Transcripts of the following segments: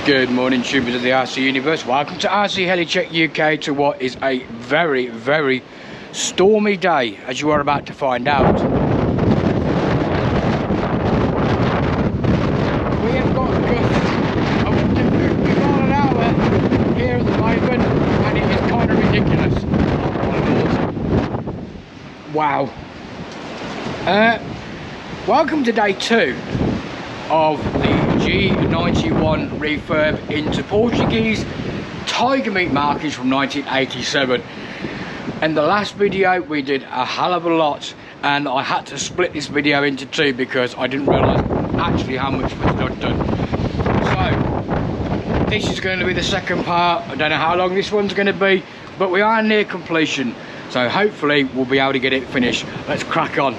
Good morning, troopers of the RC universe. Welcome to RC Heli-Check UK, to what is a very, very stormy day, as you are about to find out. We have got gusts of up to 50 miles an hour here at the moment, and it is kind of ridiculous. Wow. Welcome to day 2 of the G-91 refurb into Portuguese tiger meat markings from 1987. In the last video we did a hell of a lot, and I had to split this video into 2 because I didn't realise actually how much was not done. So this is going to be the second part. I don't know how long this one's going to be, but we are near completion, so hopefully we'll be able to get it finished. Let's crack on.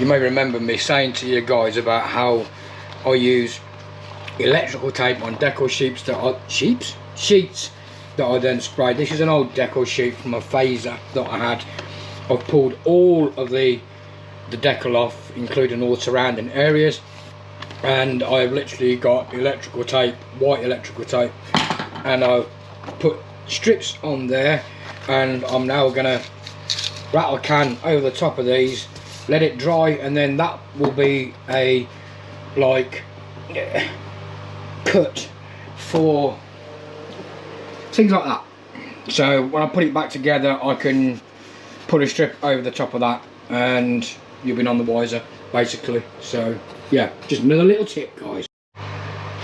You may remember me saying to you guys about how I use electrical tape on decal sheets that I then sprayed. This is an old decal sheet from a phaser that I had. I've pulled all of the decal off, including all the surrounding areas, and I've literally got electrical tape, white electrical tape, and I've put strips on there, and I'm now going to rattle a can over the top of these, let it dry, and then that will be a cut for things like that. So when I put it back together, I can put a strip over the top of that and you'll be none the wiser, basically. So yeah, just another little tip, guys.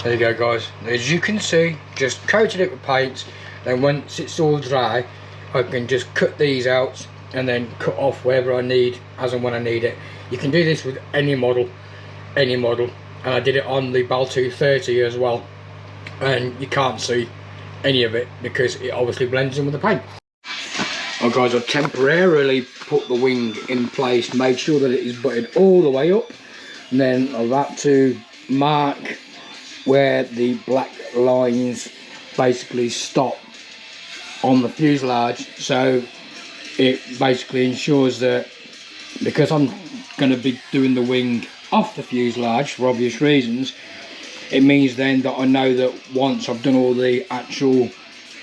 There you go, guys. As you can see, just coated it with paint, then once it's all dry I can just cut these out and then cut off wherever I need, as and when I need it. You can do this with any model, and I did it on the Bal 230 as well, and you can't see any of it because it obviously blends in with the paint. Oh guys, I've temporarily put the wing in place, made sure that it is butted all the way up, and then I've had to mark where the black lines basically stop on the fuselage, so it basically ensures that, because I'm going to be doing the wing off the fuselage for obvious reasons, it means then that I know that once I've done all the actual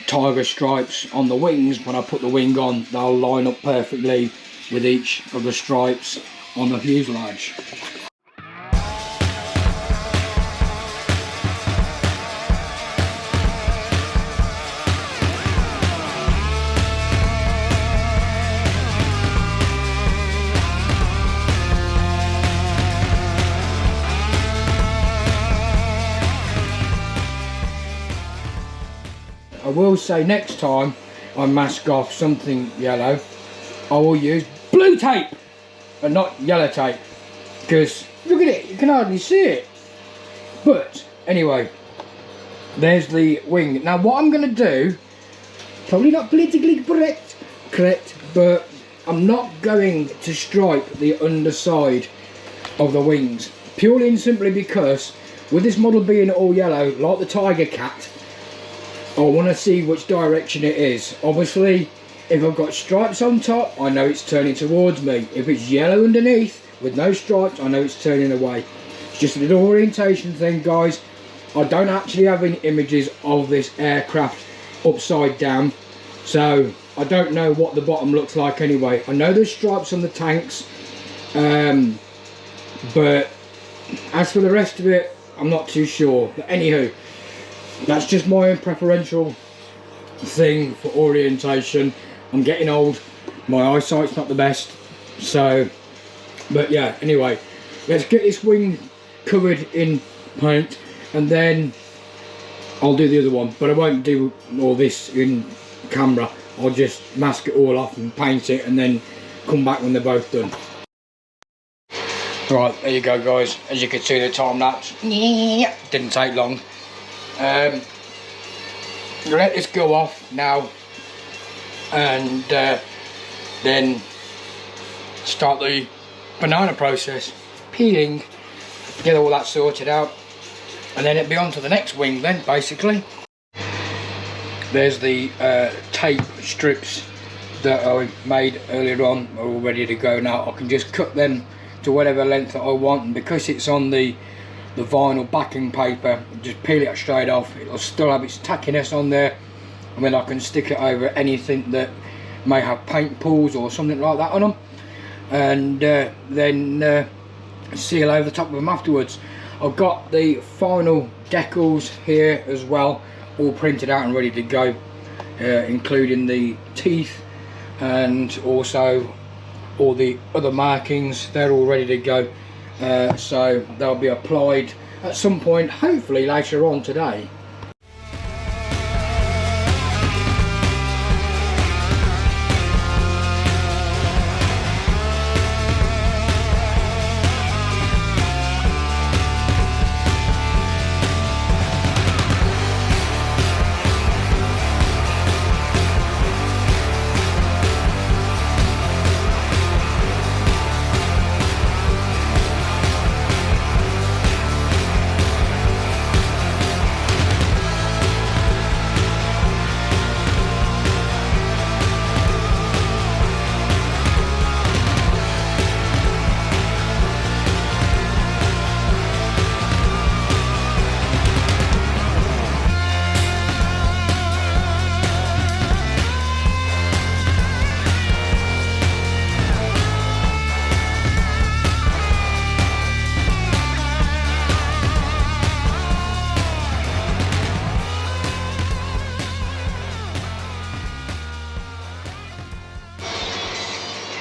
tiger stripes on the wings, when I put the wing on, they'll line up perfectly with each of the stripes on the fuselage. I will say next time I mask off something yellow, I will use blue tape and not yellow tape, because look at it, you can hardly see it. But anyway, there's the wing. Now what I'm going to do, probably not politically correct, but I'm not going to stripe the underside of the wings, purely and simply because with this model being all yellow like the Tiger Cat, I want to see which direction it is. Obviously, if I've got stripes on top, I know it's turning towards me. If it's yellow underneath with no stripes, I know it's turning away. It's just a little orientation thing, guys. I don't actually have any images of this aircraft upside down, so I don't know what the bottom looks like anyway. I know there's stripes on the tanks, but as for the rest of it, I'm not too sure. But anywho, that's just my own preferential thing for orientation. I'm getting old, my eyesight's not the best, so, but yeah, anyway, let's get this wing covered in paint, and then I'll do the other one. But I won't do all this in camera, I'll just mask it all off and paint it, and then come back when they're both done. Right, there you go, guys. As you can see, the time lapse didn't take long. Let this go off now, and then start the banana process, peeling, get all that sorted out, And then it'll be on to the next wing then, basically. There's the tape strips that I made earlier on, are all ready to go now. I can just cut them to whatever length that I want, and because it's on the vinyl backing paper, just peel it straight off. It'll still have its tackiness on there, and then I can stick it over anything that may have paint pools or something like that on them, and then seal over the top of them afterwards. I've got the final decals here as well, all printed out and ready to go, including the teeth and also all the other markings. They're all ready to go, so they'll be applied at some point, hopefully later on today.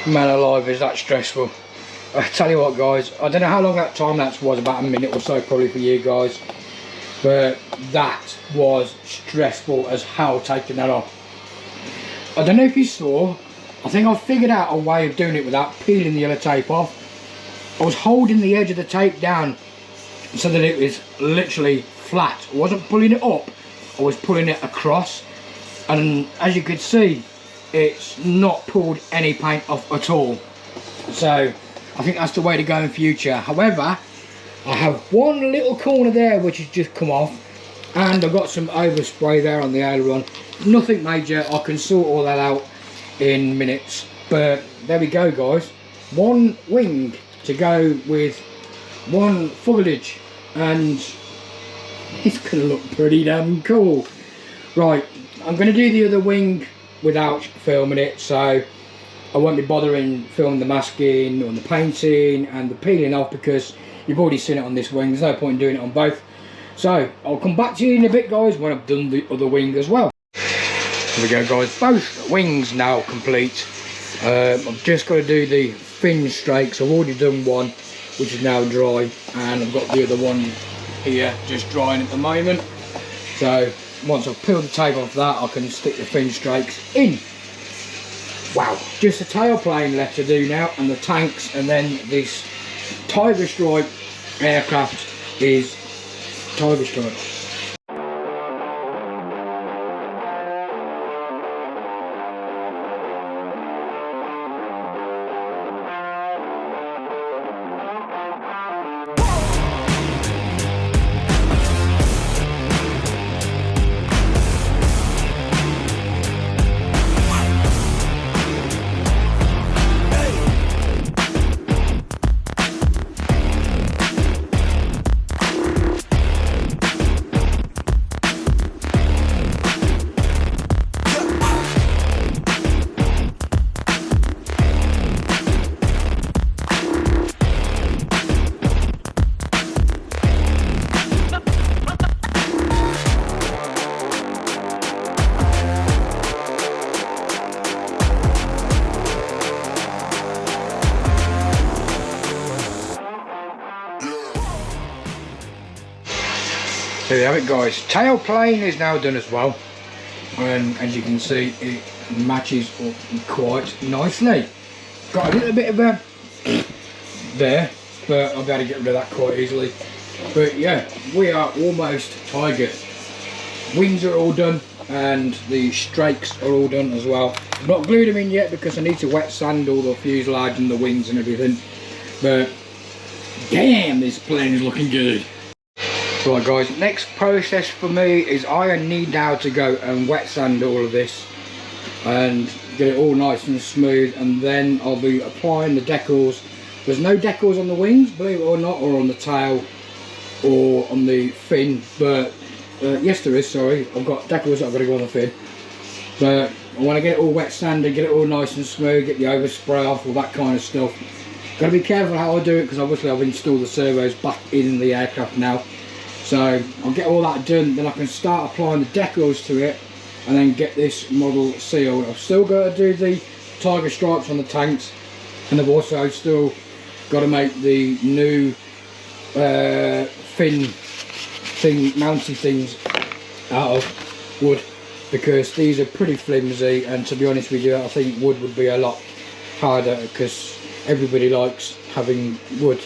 Man alive, is that stressful. I tell you what guys, I don't know how long that time lapse was, about a minute or so probably for you guys, but that was stressful as hell taking that off. I don't know if you saw, I think I figured out a way of doing it without peeling the yellow tape off. I was holding the edge of the tape down so that it was literally flat. I wasn't pulling it up, I was pulling it across, and as you could see, it's not pulled any paint off at all. So I think that's the way to go in future. However, I have one little corner there which has just come off, and I've got some overspray there on the aileron. Nothing major, I can sort all that out in minutes. But there we go guys, one wing to go with one foliage, and it's gonna look pretty damn cool. Right, I'm gonna do the other wing without filming it, so I won't be bothering filming the masking or the painting and the peeling off, because you've already seen it on this wing. There's no point in doing it on both. So I'll come back to you in a bit guys when I've done the other wing as well. Here we go guys, both wings now complete. I've just got to do the fin strakes. I've already done one which is now dry, and I've got the other one here just drying at the moment. So once I've peeled the tape off that, I can stick the fin strakes in. Wow, just a tailplane left to do now, and the tanks, and then this Tiger Stripe aircraft is Tiger Stripe. There you have it guys, tailplane is now done as well, and as you can see it matches up quite nicely. Got a little bit of a there, but I'll be able to get rid of that quite easily. But yeah, we are almost Tiger. Wings are all done and the strakes are all done as well. I've not glued them in yet because I need to wet sand all the fuselage and the wings and everything, but damn, this plane is looking good. Right guys, next process for me is I need now to go and wet sand all of this and get it all nice and smooth, and then I'll be applying the decals. There's no decals on the wings, believe it or not, or on the tail or on the fin, but yes there is, sorry, I've got decals that I've got to go on the fin. But I want to get it all wet sanded, get it all nice and smooth, get the overspray off, all that kind of stuff. Got to be careful how I do it, because obviously I've installed the servos back in the aircraft now. So I'll get all that done, then I can start applying the decals to it and then get this model sealed. I've still got to do the tiger stripes on the tanks, and I've also still got to make the new fin thing, mounty things out of wood, because these are pretty flimsy, and to be honest with you I think wood would be a lot harder, because everybody likes having wood.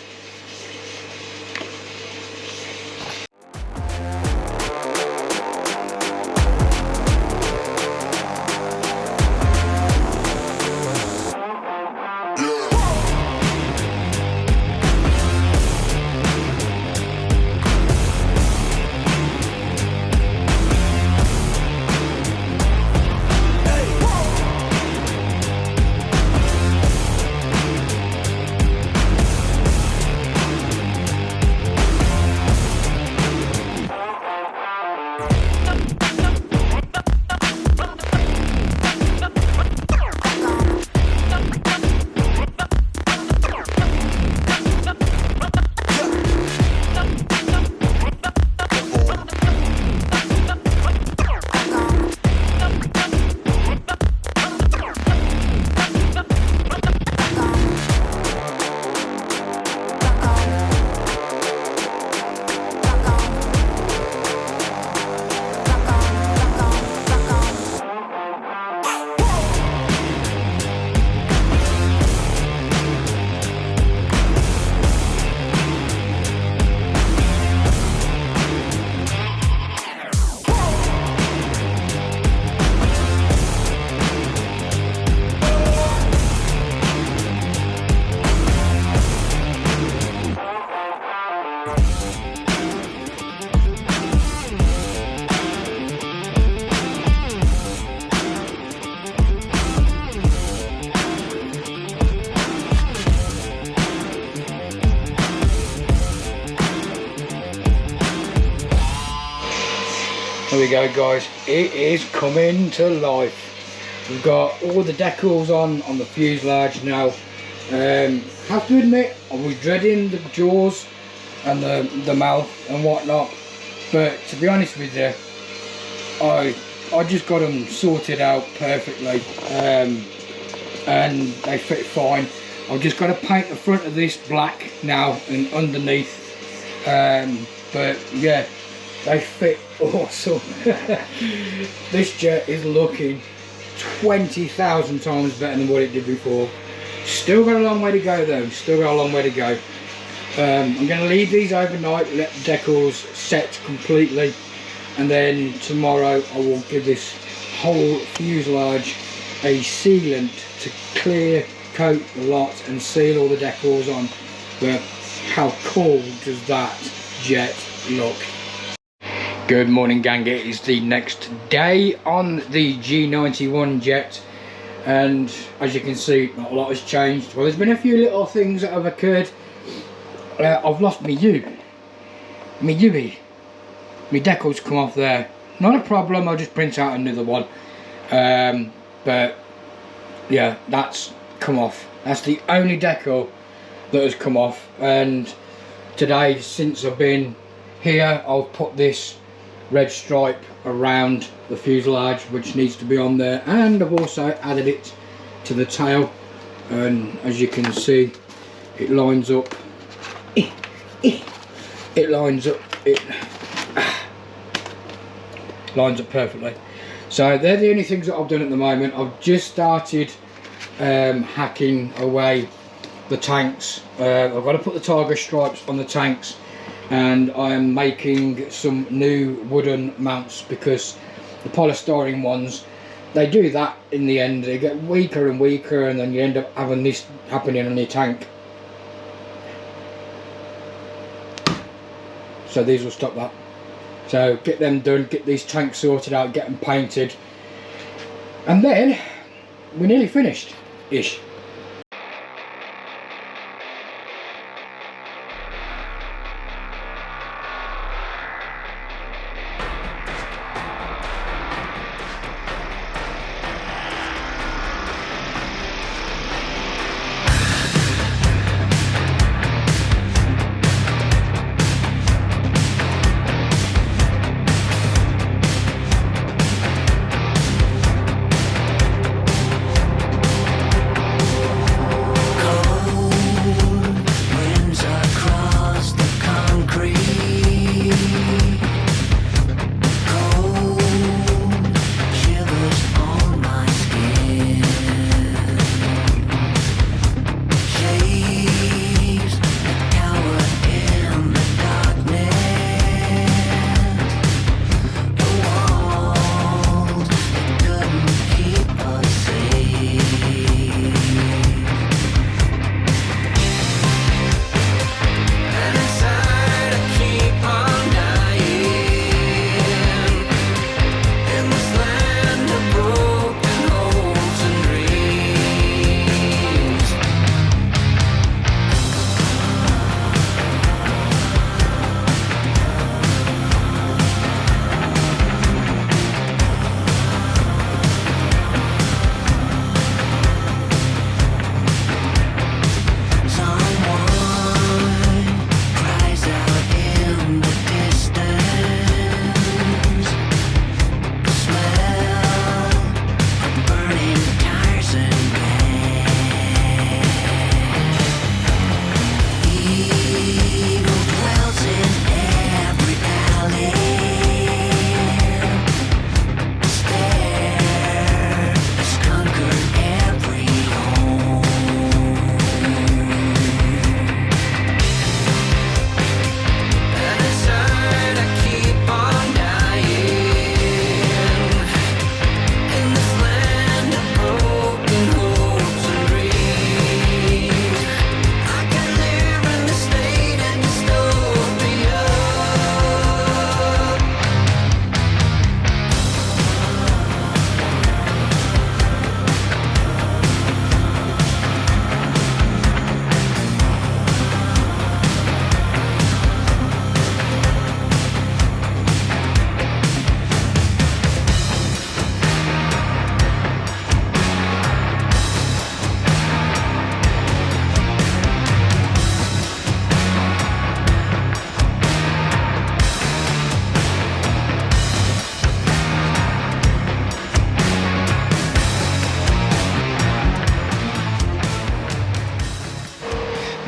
There we go guys, it is coming to life. We've got all the decals on the fuselage now. Have to admit, I was dreading the jaws and the mouth and whatnot, but to be honest with you, I just got them sorted out perfectly, and they fit fine. I've just got to paint the front of this black now and underneath, but yeah, they fit awesome. This jet is looking 20,000 times better than what it did before. Still got a long way to go though, still got a long way to go. I'm going to leave these overnight, let the decals set completely, and then tomorrow I will give this whole fuselage a sealant to clear coat the lot and seal all the decals on. But how cool does that jet look? Good morning gang, it is the next day on the G-91 jet, and as you can see not a lot has changed. Well, there's been a few little things that have occurred. I've lost my U, my decals come off there. Not a problem, I'll just print out another one, but yeah, that's come off. That's the only decal that has come off, and today since I've been here I've put this red stripe around the fuselage which needs to be on there, and I've also added it to the tail, and as you can see it lines up, it lines up perfectly. So they're the only things that I've done at the moment. I've just started hacking away the tanks. I've got to put the tiger stripes on the tanks, and I am making some new wooden mounts, because the polystyrene ones, they do that in the end, they get weaker and weaker, and then you end up having this happening on your tank. so these will stop that. So get them done, get these tanks sorted out, get them painted, and then we're nearly finished ish.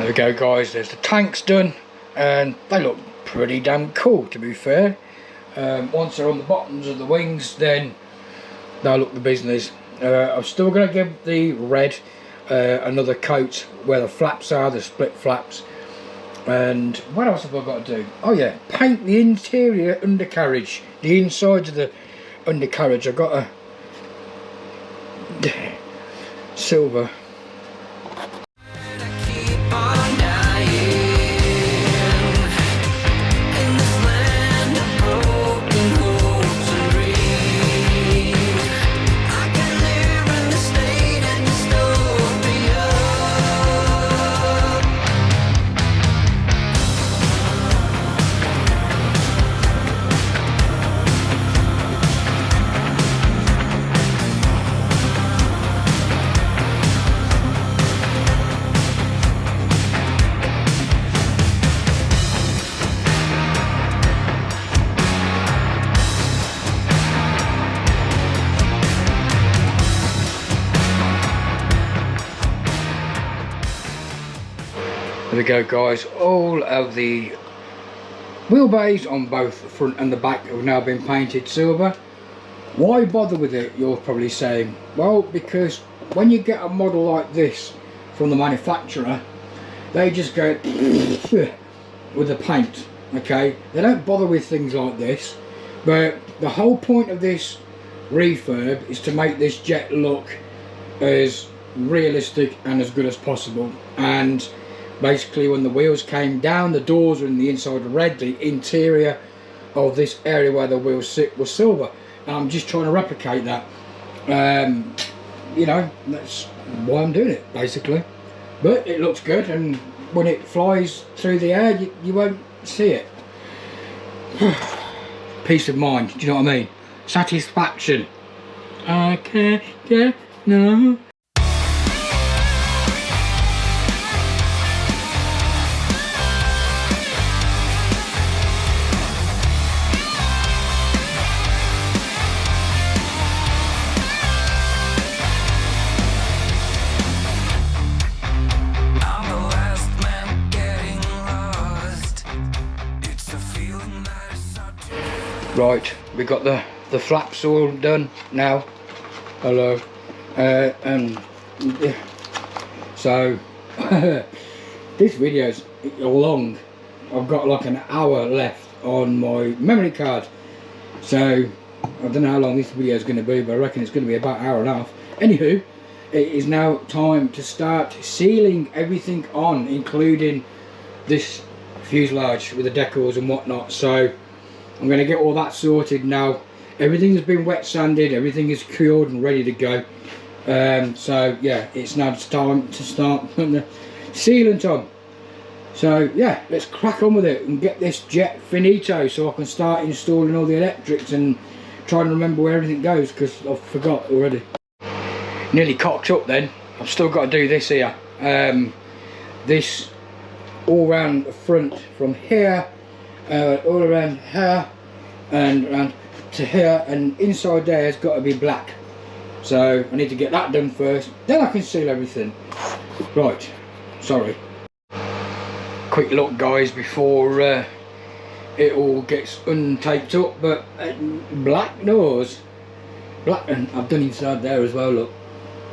There we go guys, there's the tanks done, and they look pretty damn cool to be fair. Once they're on the bottoms of the wings, then they'll look the business. I'm still going to give the red another coat where the flaps are, the split flaps. And what else have I got to do? Oh yeah, paint the interior undercarriage, the insides of the undercarriage. I've got a silver. There we go guys, all of the wheelbase on both the front and the back have now been painted silver. Why bother with it, you're probably saying? Well, because when you get a model like this from the manufacturer, they just go with the paint, okay? They don't bother with things like this, but the whole point of this refurb is to make this jet look as realistic and as good as possible. And Basically, when the wheels came down, the doors were in the inside red, the interior of this area where the wheels sit was silver, and I'm just trying to replicate that. You know, that's why I'm doing it, basically. But it looks good, and when it flies through the air, you won't see it. Peace of mind, do you know what I mean? Satisfaction. I can't get no. Right, we got the flaps all done now. Hello. So this video's long. I've got like an hour left on my memory card, so I don't know how long this video is going to be, but I reckon it's going to be about an hour and a half. Anywho, it is now time to start sealing everything on, including this fuselage with the decals and whatnot. So I'm going to get all that sorted now. Everything has been wet sanded, everything is cured and ready to go. So yeah, it's now time to start putting the sealant on. So yeah, let's crack on with it and get this jet finito so I can start installing all the electrics and trying to remember where everything goes, because I've forgot already. Nearly cocked up then. I've still got to do this here. This all round the front from here, all around here and around to here, and inside there has got to be black. So I need to get that done first, then I can seal everything. Right, sorry. Quick look guys before it all gets untaped up, but black doors, black, and I've done inside there as well, look.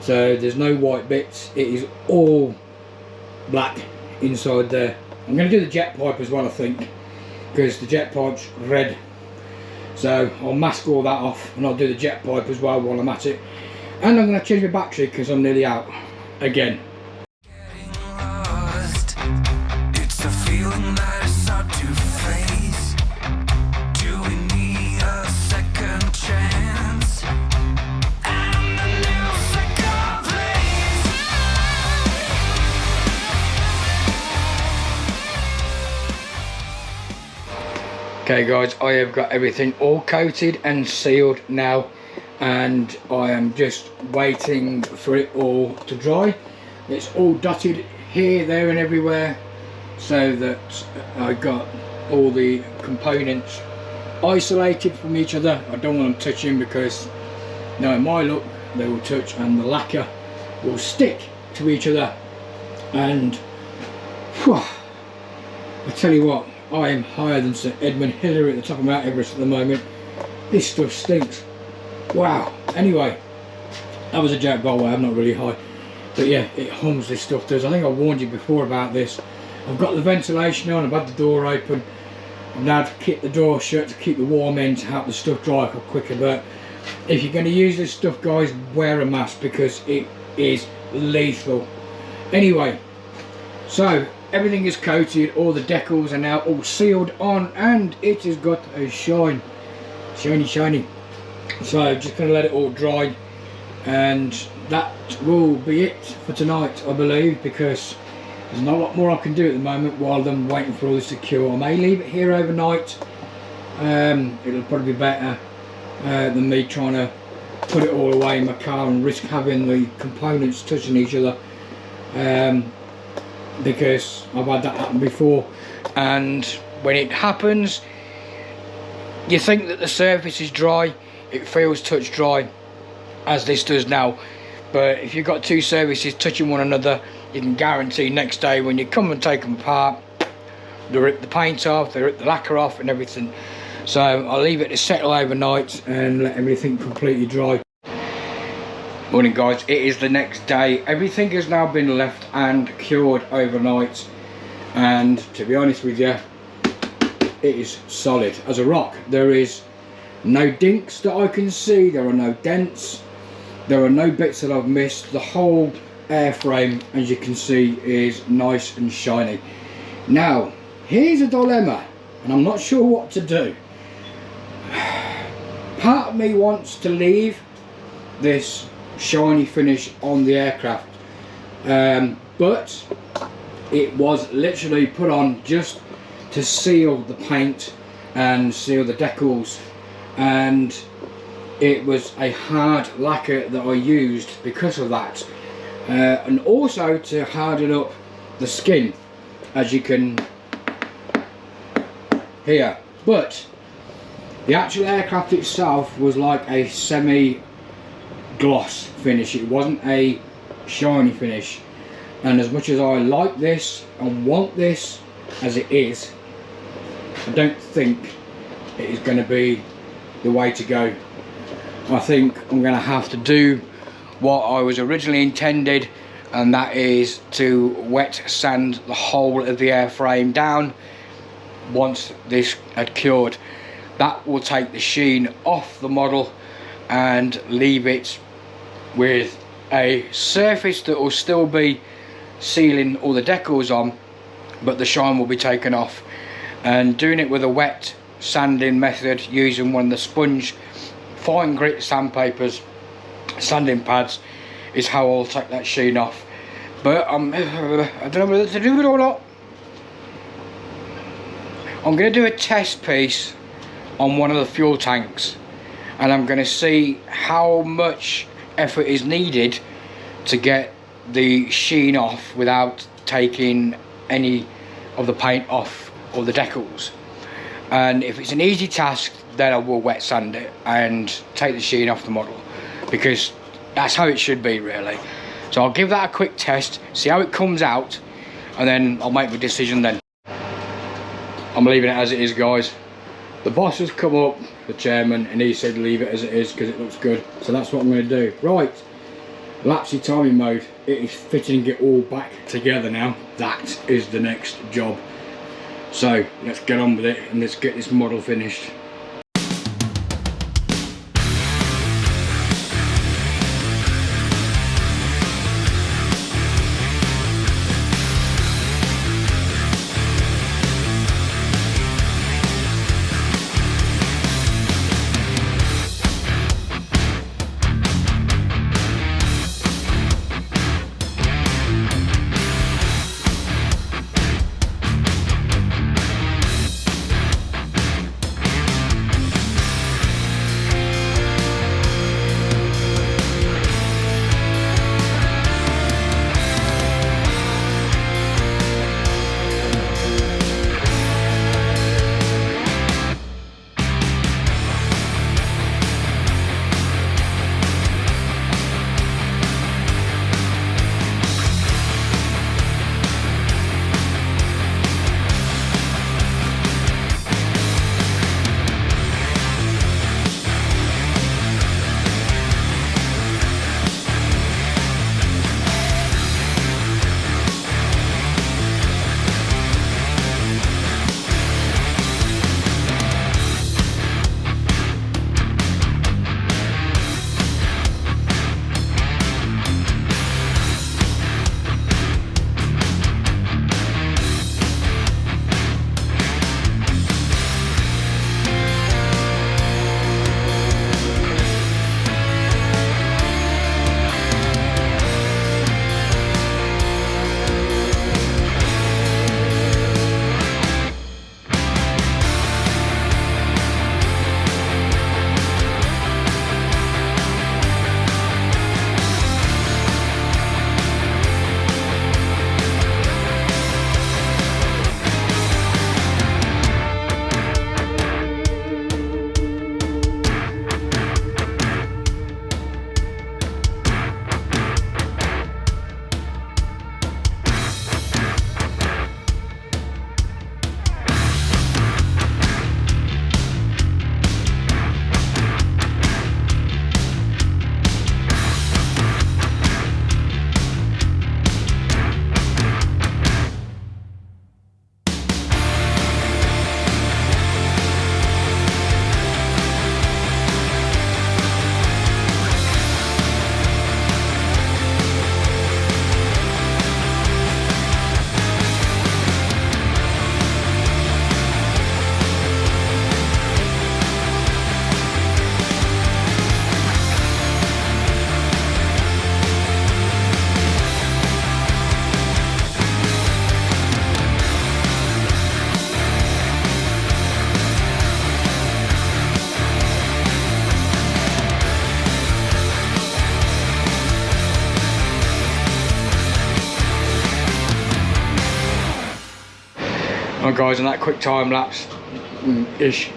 So there's no white bits, it is all black inside there. I'm going to do the jet pipe as well, I think, because the jet pipe's red. So I'll mask all that off and I'll do the jet pipe as well while I'm at it. And I'm going to change my battery because I'm nearly out again. Okay guys, I have got everything all coated and sealed now, and I am just waiting for it all to dry. It's all dotted here, there and everywhere, so that I got all the components isolated from each other. I don't want them touching because knowing my look, they will touch and the lacquer will stick to each other. And whew, I tell you what, I am higher than Sir Edmund Hillary at the top of Mount Everest at the moment. This stuff stinks. Wow. Anyway, that was a joke, by the way. I'm not really high, but yeah, it hums, this stuff does. I think I warned you before about this. I've got the ventilation on, I've had the door open, I've now to keep the door shut to keep the warm in to help the stuff dry up quicker. But if you're going to use this stuff guys, wear a mask because it is lethal. Anyway, so everything is coated, all the decals are now all sealed on, and it has got a shiny. So just going to let it all dry, and that will be it for tonight, I believe, because there's not a lot more I can do at the moment while I'm waiting for all this to cure. I may leave it here overnight. It'll probably be better than me trying to put it all away in my car and risk having the components touching each other. Because I've had that happen before, and when it happens you think that the surface is dry, it feels touch dry as this does now, but if you've got two surfaces touching one another, you can guarantee next day when you come and take them apart, they rip the paint off, they rip the lacquer off and everything. So I'll leave it to settle overnight and let everything completely dry. Morning guys, it is the next day. Everything has now been left and cured overnight, and to be honest with you, it is solid as a rock. There is no dinks that I can see, there are no dents, there are no bits that I've missed. The whole airframe, as you can see, is nice and shiny. Now here's a dilemma, and I'm not sure what to do. Part of me wants to leave this shiny finish on the aircraft, but it was literally put on just to seal the paint and seal the decals, and it was a hard lacquer that I used because of that, and also to harden up the skin, as you can hear. But the actual aircraft itself was like a semi gloss finish, it wasn't a shiny finish, and as much as I like this and want this as it is, I don't think it is going to be the way to go. I think I'm going to have to do what I was originally intended, and that is to wet sand the whole of the airframe down once this had cured. That will take the sheen off the model and leave it with a surface that will still be sealing all the decals on, but the shine will be taken off. And doing it with a wet sanding method, using one of the sponge fine grit sandpapers, sanding pads, is how I'll take that sheen off. But I don't know whether to do it or not. I'm going to do a test piece on one of the fuel tanks, and I'm going to see how much effort is needed to get the sheen off without taking any of the paint off or the decals. And if it's an easy task, then I will wet sand it and take the sheen off the model, because that's how it should be really. So I'll give that a quick test, see how it comes out, and then I'll make my decision then. I'm leaving it as it is, guys. The boss has come up, the chairman, and he said leave it as it is because it looks good. So that's what I'm going to do. Right, lapsy timing mode. It is fitting it all back together now. That is the next job. So let's get on with it and let's get this model finished. guys, on that quick time lapse ish.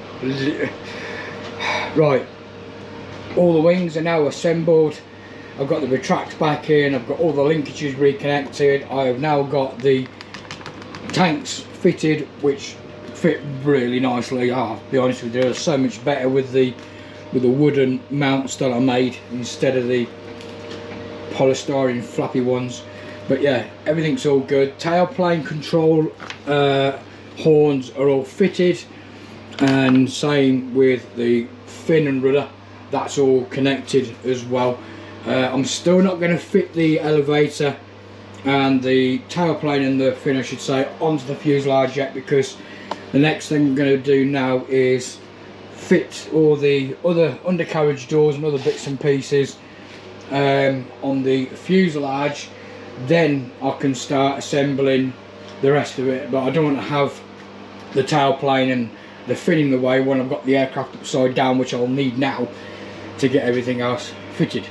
Right, all the wings are now assembled. I've got the retracts back in, I've got all the linkages reconnected, I have now got the tanks fitted, which fit really nicely. I'll be honest with you, they're so much better with the wooden mounts that I made instead of the polystyrene flappy ones. But yeah, everything's all good. Tailplane control horns are all fitted, and same with the fin and rudder, that's all connected as well. I'm still not going to fit the elevator and the tailplane and the fin, I should say, onto the fuselage yet, because the next thing I'm going to do now is fit all the other undercarriage doors and other bits and pieces on the fuselage. Then I can start assembling the rest of it, but I don't want to have the tailplane and the fin in the way when I've got the aircraft upside down, which I'll need now to get everything else fitted.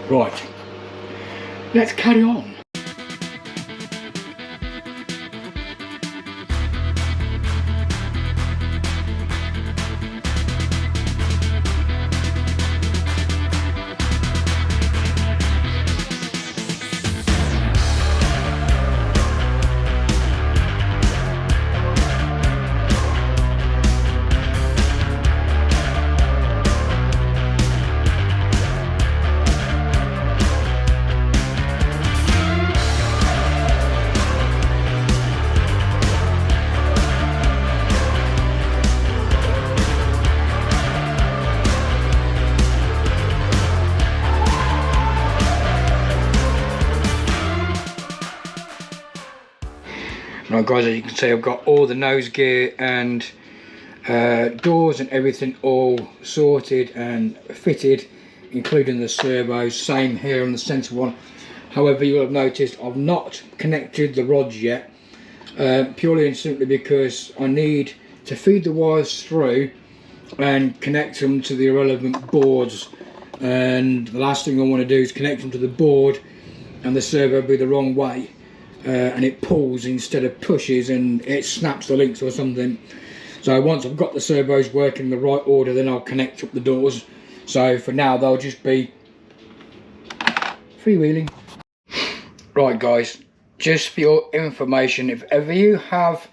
Right, let's carry on. Right guys, as you can see, I've got all the nose gear and doors and everything all sorted and fitted, including the servos. Same here on the centre one. However, you'll have noticed I've not connected the rods yet, purely and simply because I need to feed the wires through and connect them to the irrelevant boards. And the last thing I want to do is connect them to the board and the servo be the wrong way. And it pulls instead of pushes and it snaps the links or something. So once I've got the servos working in the right order, then I'll connect up the doors. So for now they'll just be freewheeling. Right guys, just for your information, if ever you have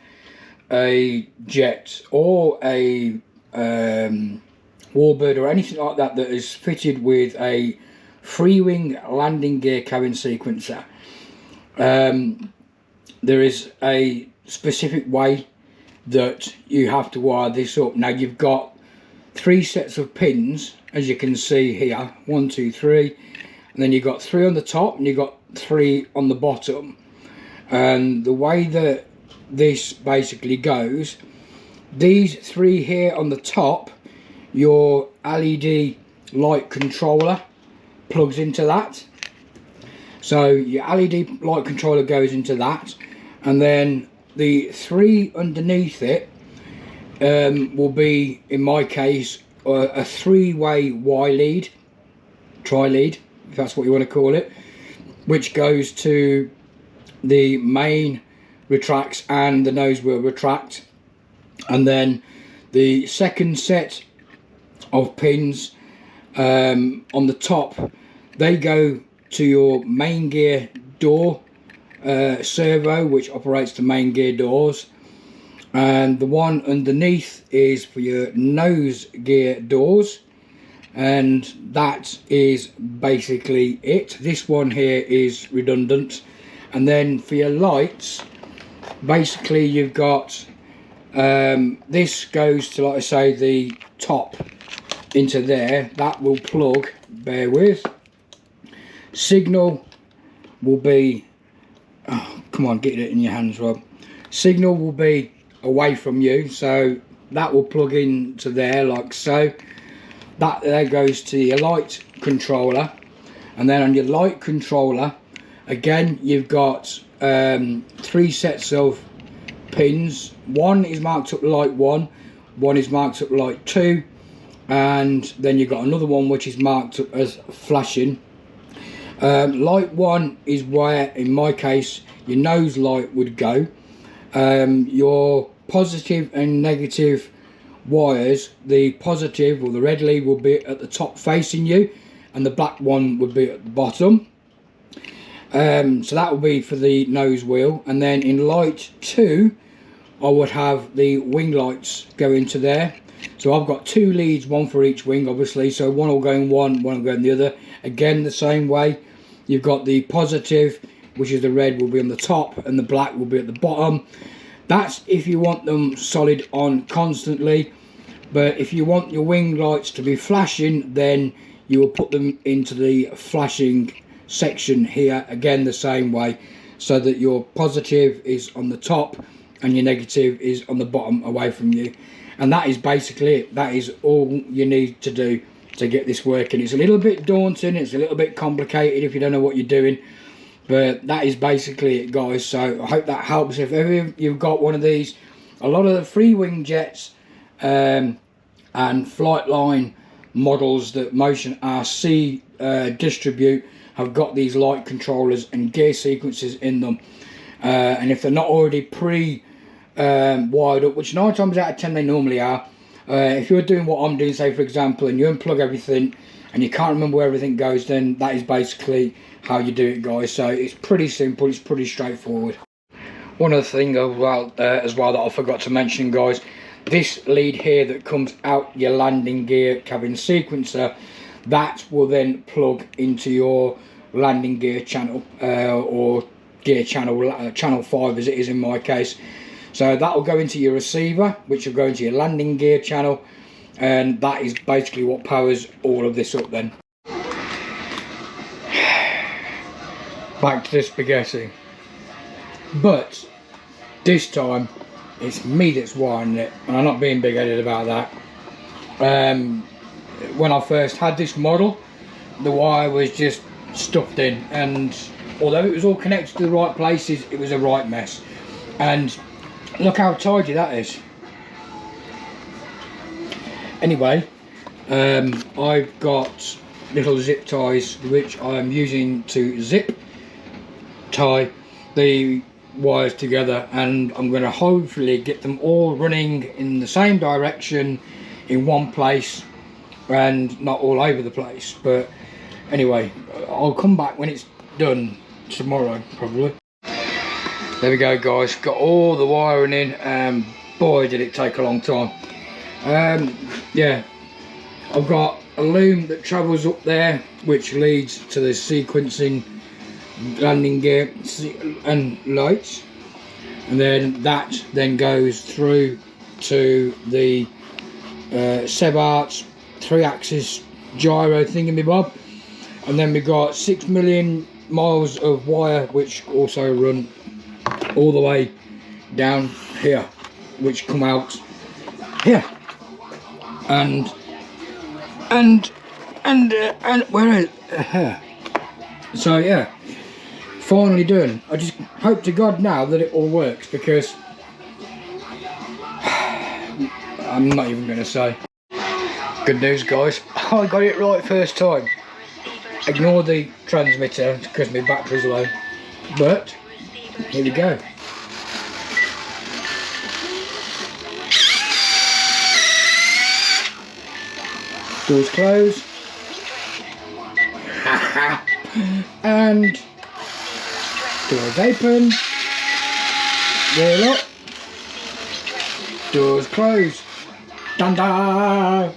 a jet or a warbird or anything like that that is fitted with a free-wing landing gear cabin sequencer, there is a specific way that you have to wire this up. Now you've got 3 sets of pins, as you can see here, 1, 2, 3, and then you've got 3 on the top and you've got 3 on the bottom. And the way that this basically goes, these 3 here on the top, your LED light controller plugs into that. So your LED light controller goes into that, and then the 3 underneath it will be, in my case, a 3-way Y lead, tri-lead, if that's what you want to call it, which goes to the main retracts and the nose wheel retract. And then the second set of pins on the top, they go to your main gear door servo, which operates the main gear doors, and the one underneath is for your nose gear doors, and that is basically it. This one here is redundant. And then for your lights, basically you've got this goes to, like I say, the top into there. That will plug, bear with. Signal will be, oh, come on, get it in your hands, Rob. Signal will be away from you, so that will plug into there like so. That there goes to your light controller, and then on your light controller again you've got 3 sets of pins. One is marked up light 1, one is marked up light 2, and then you've got another one which is marked up as flashing. Light 1 is where, in my case, your nose light would go, your positive and negative wires, the positive or the red lead will be at the top facing you, and the black one would be at the bottom. So that will be for the nose wheel. And then in light 2, I would have the wing lights go into there. So I've got 2 leads, one for each wing obviously, so one will go in one will go in the other. Again the same way, you've got the positive, which is the red, will be on the top, and the black will be at the bottom. That's if you want them solid on constantly, but if you want your wing lights to be flashing, then you will put them into the flashing section here, again the same way, so that your positive is on the top and your negative is on the bottom away from you. And that is basically it. That is all you need to do to get this working. It's a little bit daunting, it's a little bit complicated if you don't know what you're doing, but that is basically it, guys. So I hope that helps. If ever you've got one of these, a lot of the free wing jets and Flightline models that Motion RC distribute have got these light controllers and gear sequences in them, and if they're not already wired up, which 9 times out of 10 they normally are, if you're doing what I'm doing, say for example, and you unplug everything and you can't remember where everything goes, then that is basically how you do it, guys. So it's pretty simple, it's pretty straightforward. One other thing as well that I forgot to mention, guys, this lead here that comes out your landing gear cabin sequencer, that will then plug into your landing gear channel, or gear channel, channel 5 as it is in my case. So that will go into your receiver, which will go into your landing gear channel, and that is basically what powers all of this up then. Back to the spaghetti. But this time it's me that's wiring it, and I'm not being big-headed about that. When I first had this model, the wire was just stuffed in, and although it was all connected to the right places, it was a right mess. And look how tidy that is. Anyway, I've got little zip ties which I am using to zip tie the wires together, and I'm going to hopefully get them all running in the same direction in one place and not all over the place. But anyway, I'll come back when it's done tomorrow probably. There we go, guys, got all the wiring in, and boy did it take a long time. Yeah, I've got a loom that travels up there which leads to the sequencing landing gear and lights, and then that then goes through to the Sebart's 3-axis gyro thingamabob, and then we got 6 million miles of wire which also run all the way down here, which come out here, and where is here. So yeah, finally done. I just hope to God now that it all works, because I'm not even going to say. Good news, guys, I got it right first time. Ignore the transmitter because my battery's low, but here we go. Doors closed. And doors open. Wheel up. Doors closed. Dun dun.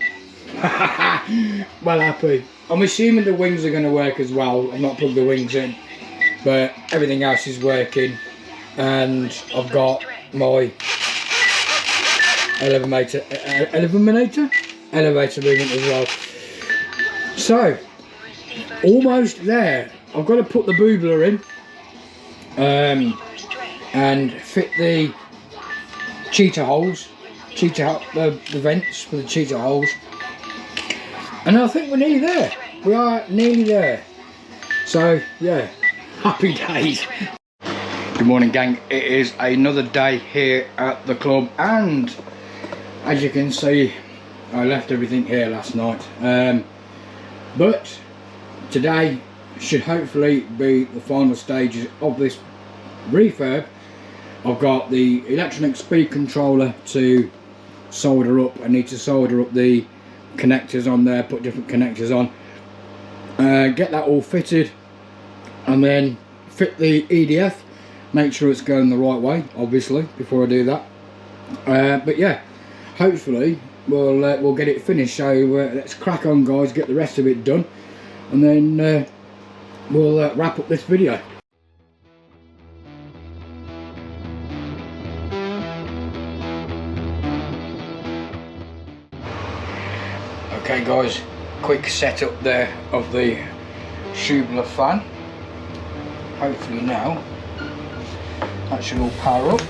Well happy. I'm assuming the wings are going to work as well. I've not plugged the wings in, but everything else is working, and I've got my elevator movement as well. So almost there. I've got to put the boobler in and fit the cheetah holes, the vents for the cheetah holes, and I think we're nearly there. We are nearly there. So yeah, happy days. Good morning, gang. It is another day here at the club, and as you can see, I left everything here last night, but today should hopefully be the final stages of this refurb, I've got the electronic speed controller to solder up. I need to solder up the connectors on there, put different connectors on, get that all fitted, and then fit the EDF, make sure it's going the right way, obviously, before I do that. But yeah, hopefully we'll get it finished. So let's crack on, guys, get the rest of it done, and then we'll wrap up this video. Okay guys, quick setup there of the Schubler fan. Hopefully now that should all power up.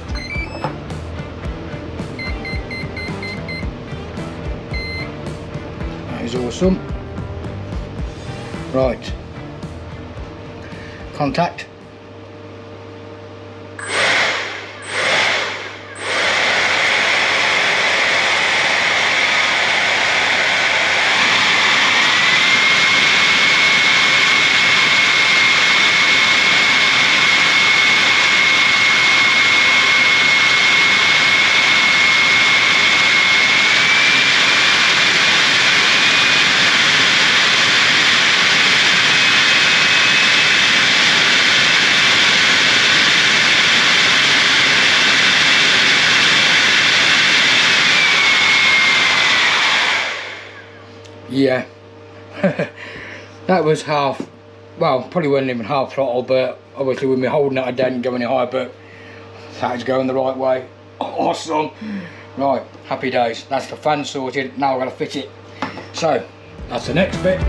That is awesome. Right, contact. Yeah, that was half, well, probably wasn't even half throttle, but obviously with me holding it I didn't go any higher, but that was going the right way. Awesome. Right, happy days. That's the fan sorted. Now I've got to fit it. So that's the next bit.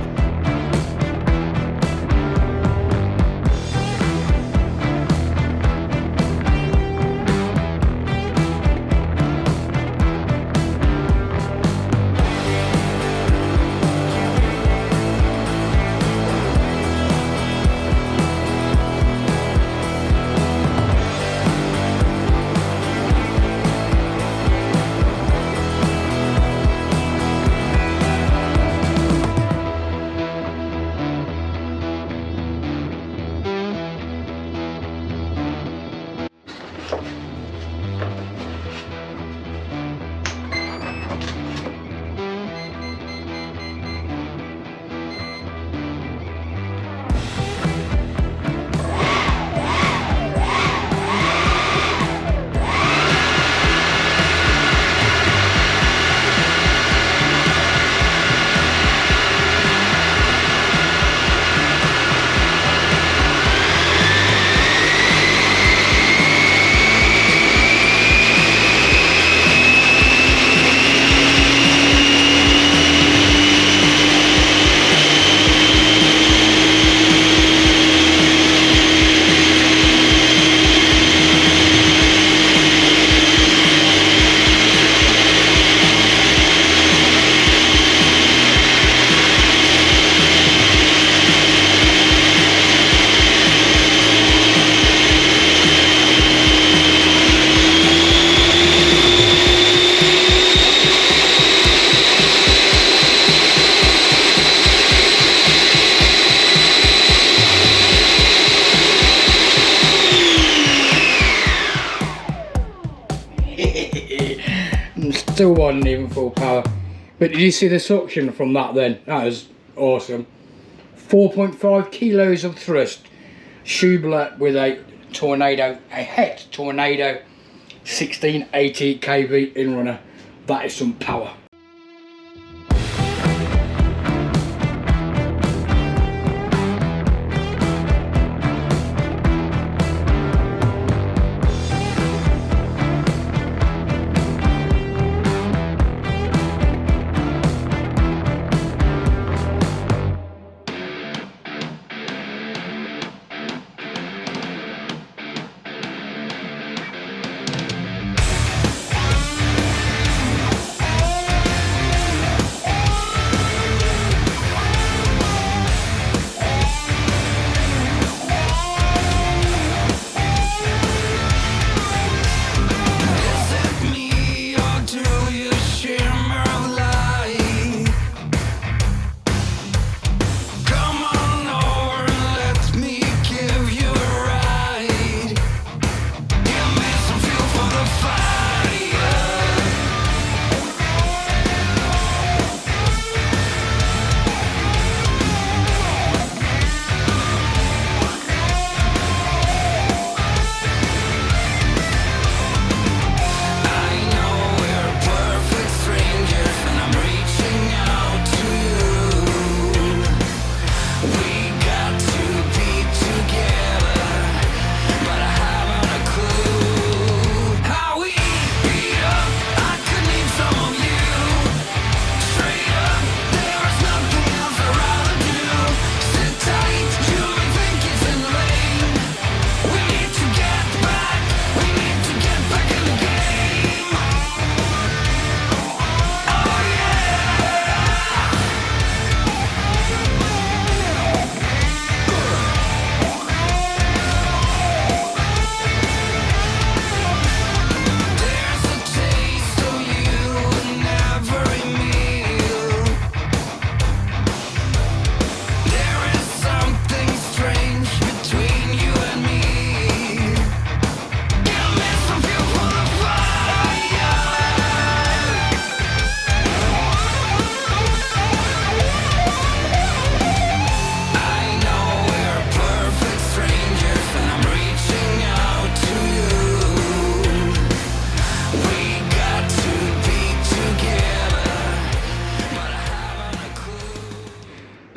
Still wasn't even full power, but did you see the suction from that then? That was awesome. 4.5 kilos of thrust. Schubler with a Tornado, a Het Tornado 1680 kV in runner. That is some power.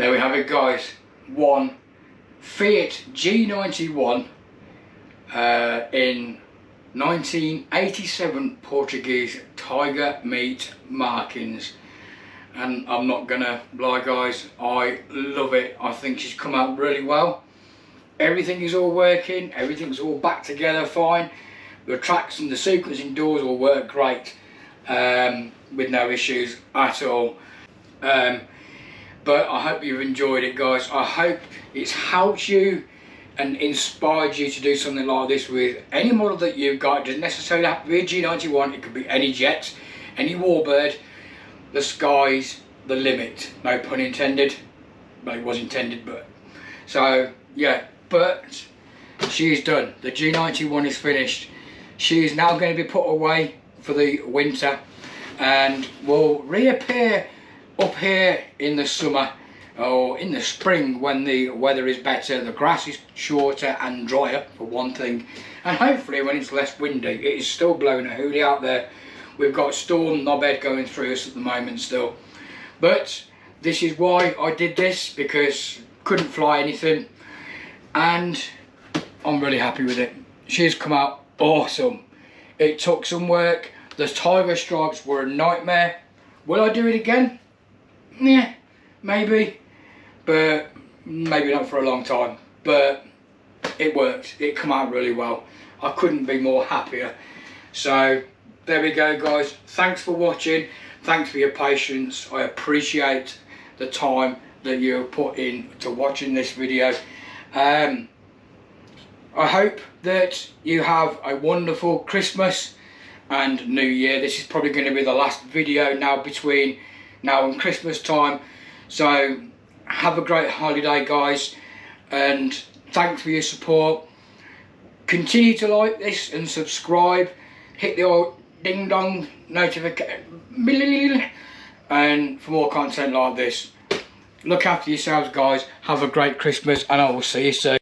There we have it, guys. One Fiat G-91 in 1987 Portuguese tiger meat markings. And I'm not gonna lie, guys, I love it. I think she's come out really well. Everything is all working, everything's all back together fine. The tracks and the sequencing doors all work great, with no issues at all. But I hope you've enjoyed it, guys. I hope it's helped you and inspired you to do something like this with any model that you've got. It doesn't necessarily have to be a G91, it could be any jet, any warbird. The sky's the limit, no pun intended. Well, it was intended, but so yeah. But she's done. The G91 is finished. She is now going to be put away for the winter and will reappear up here in the summer or in the spring when the weather is better, the grass is shorter and drier for one thing, and hopefully when it's less windy. It is still blowing a hoolie out there. We've got storm knobhead going through us at the moment still, but this is why I did this, because couldn't fly anything, and I'm really happy with it. She's come out awesome. It took some work. The tiger stripes were a nightmare. Will I do it again? Yeah, maybe, but maybe not for a long time. But it worked. It come out really well. I couldn't be more happier. So there we go, guys. Thanks for watching. Thanks for your patience. I appreciate the time that you put in to watching this video. I hope that you have a wonderful Christmas and New Year. This is probably going to be the last video now between now and Christmas time. So have a great holiday, guys, and thanks for your support. Continue to like this and subscribe. Hit the old ding dong notification, and for more content like this. Look after yourselves, guys. Have a great Christmas, and I will see you soon.